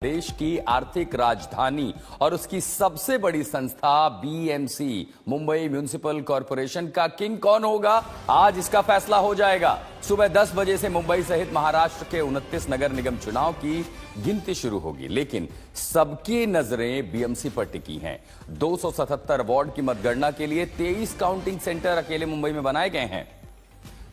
देश की आर्थिक राजधानी और उसकी सबसे बड़ी संस्था बीएमसी मुंबई म्युनिसिपल कॉरपोरेशन का किंग कौन होगा, आज इसका फैसला हो जाएगा। सुबह 10 बजे से मुंबई सहित महाराष्ट्र के 29 नगर निगम चुनाव की गिनती शुरू होगी, लेकिन सबकी नजरें बीएमसी पर टिकी हैं। 277 वार्ड की मतगणना के लिए 23 काउंटिंग सेंटर अकेले मुंबई में बनाए गए हैं।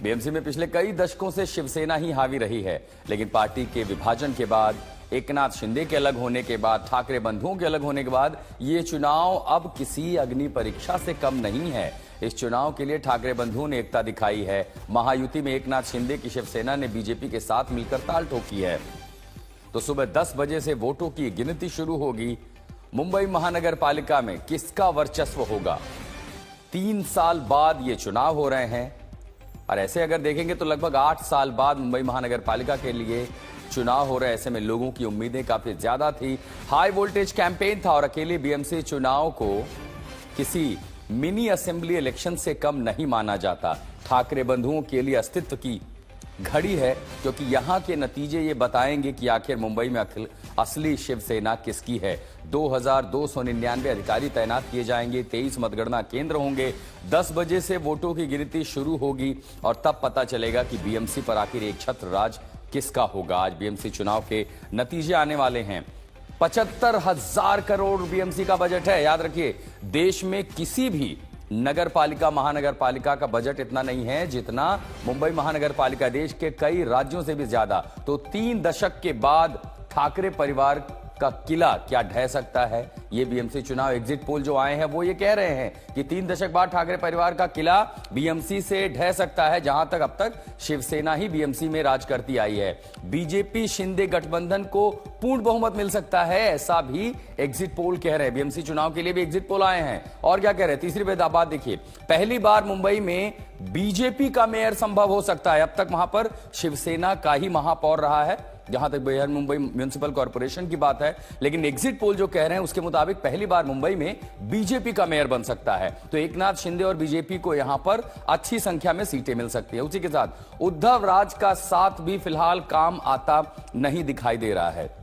बीएमसी में पिछले कई दशकों से शिवसेना ही हावी रही है, लेकिन पार्टी के विभाजन के बाद, एकनाथ शिंदे के अलग होने के बाद, ठाकरे बंधुओं के अलग होने के बाद ये चुनाव अब किसी अग्नि परीक्षा से कम नहीं है। इस चुनाव के लिए ठाकरे बंधुओं ने एकता दिखाई है। महायुति में एकनाथ शिंदे की शिवसेना ने बीजेपी के साथ मिलकर ताल ठोकी है। तो सुबह 10 बजे से वोटों की गिनती शुरू होगी। मुंबई महानगर पालिका में किसका वर्चस्व होगा? 3 साल बाद ये चुनाव हो रहे हैं और ऐसे अगर देखेंगे तो लगभग 8 साल बाद मुंबई महानगर पालिका के लिए चुनाव हो रहे। ऐसे में लोगों की उम्मीदें काफी ज्यादा थी। हाई वोल्टेज कैंपेन था और अकेले बीएमसी चुनाव को किसी मिनी असेंबली इलेक्शन से कम नहीं माना जाता। ठाकरे बंधुओं के लिए अस्तित्व की घड़ी है, क्योंकि यहां के नतीजे ये बताएंगे कि आखिर मुंबई में असली शिवसेना किसकी है। 2299 अधिकारी तैनात किए जाएंगे, 23 मतगणना केंद्र होंगे। 10 बजे से वोटों की गिनती शुरू होगी और तब पता चलेगा कि बीएमसी पर आखिर एक छत्र राज किसका होगा। आज बीएमसी चुनाव के नतीजे आने वाले हैं। 75,000 करोड़ बीएमसी का बजट है। याद रखिए, देश में किसी भी नगर पालिका, महानगर पालिका का बजट इतना नहीं है जितना मुंबई महानगर पालिका। देश के कई राज्यों से भी ज्यादा। तो 3 दशक के बाद ठाकरे परिवार का किला क्या ढह सकता है? ये बीएमसी चुनाव एग्जिट पोल जो आए हैं वो ये कह रहे हैं कि 3 दशक बाद ठाकरे परिवार का किला बीएमसी से ढह सकता है, जहां तक अब तक शिवसेना ही बीएमसी में राज करती आई है। बीजेपी शिंदे गठबंधन को पूर्ण बहुमत मिल सकता है, ऐसा भी एग्जिट पोल कह रहे हैं। बीएमसी चुनाव के लिए भी एग्जिट पोल आए हैं और क्या कह रहे हैं? तीसरी बात देखिए, पहली बार मुंबई में बीजेपी का मेयर संभव हो सकता है। अब तक वहां पर शिवसेना का ही महापौर रहा है, जहां तक बृहन मुंबई म्युनिसिपल कॉरपोरेशन की बात है। लेकिन एग्जिट पोल जो कह रहे हैं उसके मुताबिक पहली बार मुंबई में बीजेपी का मेयर बन सकता है। तो एकनाथ शिंदे और बीजेपी को यहां पर अच्छी संख्या में सीटें मिल सकती है। उसी के साथ उद्धव राज का साथ भी फिलहाल काम आता नहीं दिखाई दे रहा है।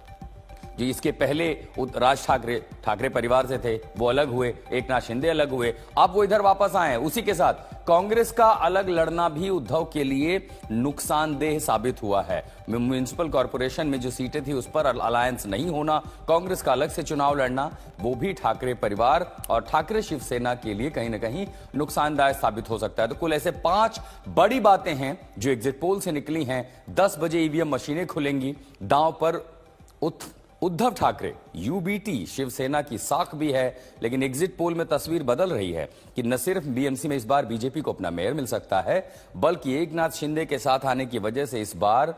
जी, इसके पहले राज ठाकरे परिवार से थे, वो अलग हुए, एकनाथ शिंदे अलग हुए, अब वो इधर वापस आए हैं। उसी के साथ कांग्रेस का अलग लड़ना भी उद्धव के लिए नुकसानदेह साबित हुआ है। म्युनिसिपल कॉरपोरेशन में जो सीटें थी उस पर अलायंस नहीं होना, कांग्रेस का अलग से चुनाव लड़ना, वो भी ठाकरे परिवार और ठाकरे शिवसेना के लिए कहीं ना कहीं नुकसानदायक साबित हो सकता है। तो कुल ऐसे 5 बड़ी बातें हैं जो एग्जिट पोल से निकली हैं। 10 बजे ईवीएम मशीनें खुलेंगी। दांव पर उद्धव ठाकरे, यूबीटी शिवसेना की साख भी है। लेकिन एग्जिट पोल में तस्वीर बदल रही है कि न सिर्फ बीएमसी में इस बार बीजेपी को अपना मेयर मिल सकता है, बल्कि एकनाथ शिंदे के साथ आने की वजह से इस बार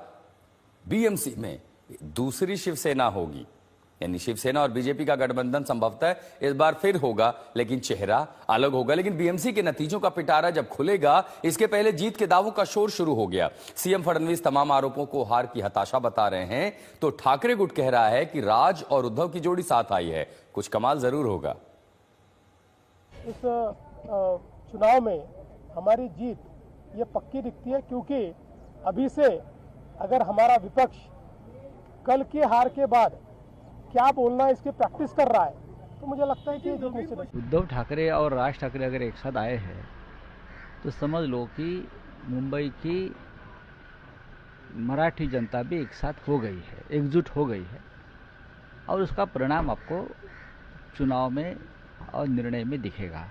बीएमसी में दूसरी शिवसेना होगी। यानी शिवसेना और बीजेपी का गठबंधन संभवतः इस बार फिर होगा, लेकिन चेहरा अलग होगा। लेकिन बीएमसी के नतीजों का पिटारा जब खुलेगा, इसके पहले जीत के दावों का शोर शुरू हो गया। सीएम फडणवीस तमाम आरोपों को हार की हताशा बता रहे हैं, तो ठाकरे गुट कह रहा है कि राज और उद्धव की जोड़ी साथ आई है, कुछ कमाल जरूर होगा। इस चुनाव में हमारी जीत ये पक्की दिखती है, क्योंकि अभी से अगर हमारा विपक्ष कल की हार के बाद क्या बोलना है इसकी प्रैक्टिस कर रहा है, तो मुझे लगता है कि उद्धव ठाकरे और राज ठाकरे अगर एक साथ आए हैं तो समझ लो कि मुंबई की मराठी जनता भी एक साथ हो गई है, एकजुट हो गई है, और उसका परिणाम आपको चुनाव में और निर्णय में दिखेगा।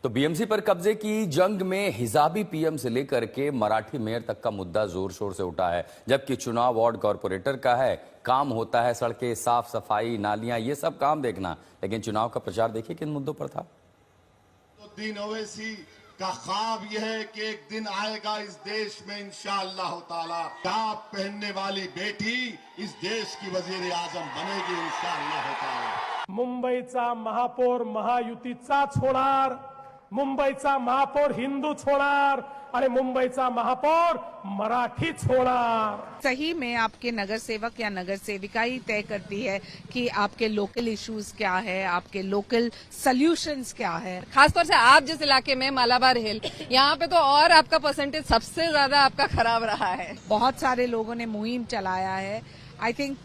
तो बीएमसी पर कब्जे की जंग में हिजाबी पीएम से लेकर के मराठी मेयर तक का मुद्दा जोर शोर से उठा है, जबकि चुनाव वार्ड कॉरपोरेटर का है। काम होता है सड़कें, साफ सफाई, नालियां, ये सब काम देखना, लेकिन चुनाव का प्रचार देखिए किन मुद्दों पर था। तो दिन ओवैसी का ख्वाब यह है कि एक दिन आएगा इस देश में इंशाअल्लाह ताला टाप पहनने वाली बेटी इस देश की वजीर आजम बनेगी इंशाअल्लाह ताला। मुंबईचा महापौर महायुतीचाच होणार, मुंबईचा महापौर हिंदूच होणार आणि मुंबईचा महापौर मराठीच होणार। सही में आपके नगर सेवक या नगर सेविका ही तय करती है कि आपके लोकल इश्यूज क्या है, आपके लोकल सॉल्यूशंस क्या है। खासतौर से आप जिस इलाके में मालाबार हिल, यहाँ पे तो और आपका परसेंटेज सबसे ज्यादा आपका खराब रहा है। बहुत सारे लोगों ने मुहिम चलाया है। I think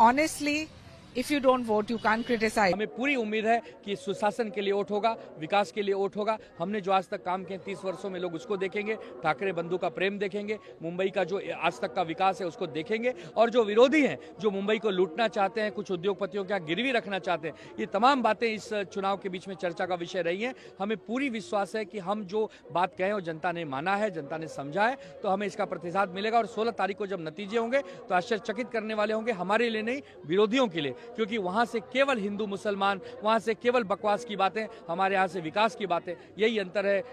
honestly if you don't vote you can't criticise. हमें पूरी उम्मीद है कि सुशासन के लिए वोट होगा, विकास के लिए वोट होगा। हमने जो आज तक काम किए 30 वर्षों में लोग उसको देखेंगे, ठाकरे बंधु का प्रेम देखेंगे, मुंबई का जो आज तक का विकास है उसको देखेंगे। और जो विरोधी हैं, जो मुंबई को लूटना चाहते हैं, कुछ उद्योगपतियों का गिरवी रखना चाहते हैं, ये तमाम बातें इस चुनाव के बीच में चर्चा का विषय रही हैं। हमें पूरी विश्वास है कि हम जो बात कहें वो जनता ने माना है, जनता ने समझा है, तो हमें इसका प्रतिशत मिलेगा। और 16 तारीख को जब नतीजे होंगे तो आश्चर्यचकित करने वाले होंगे, हमारे लिए नहीं, विरोधियों के लिए, क्योंकि वहां से केवल हिंदू मुसलमान, वहां से केवल बकवास की बातें, हमारे यहाँ से विकास की बातें। यही अंतर है